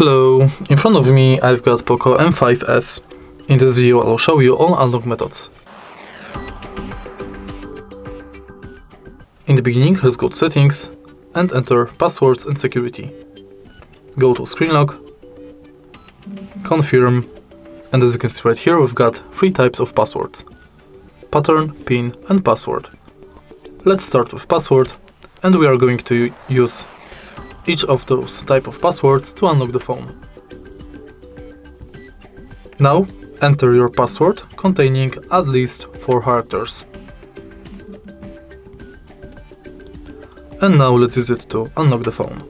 Hello, in front of me I've got POCO M5s. In this video I'll show you all unlock methods. In the beginning, let's go to settings and enter passwords and security. Go to screen lock, confirm, and as you can see right here we've got three types of passwords: pattern, pin and password. Let's start with password, and we are going to use each of those type of passwords to unlock the phone. Now enter your password containing at least 4 characters. And now let's use it to unlock the phone.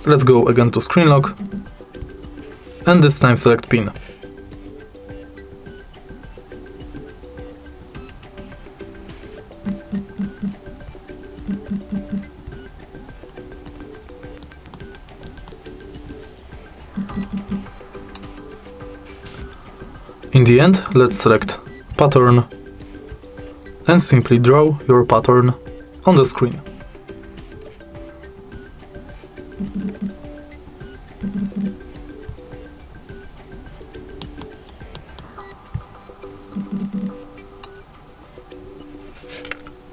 Let's go again to screen lock, and this time select pin. In the end, let's select pattern and simply draw your pattern on the screen.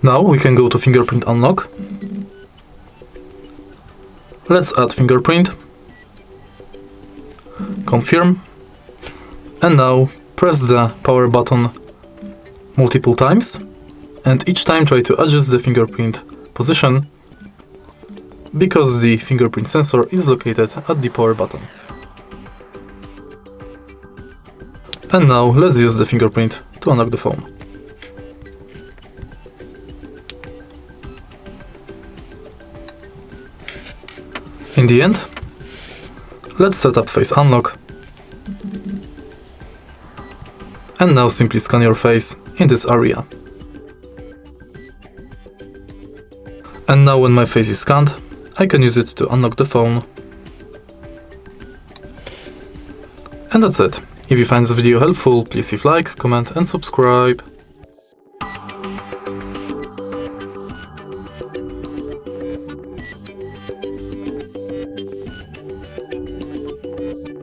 Now we can go to fingerprint unlock. Let's add fingerprint, confirm, and now press the power button multiple times, and each time try to adjust the fingerprint position because the fingerprint sensor is located at the power button. And now let's use the fingerprint to unlock the phone. In the end, let's set up face unlock, and now simply scan your face in this area. And now when my face is scanned, I can use it to unlock the phone. And that's it. If you find this video helpful, please leave a like, comment and subscribe.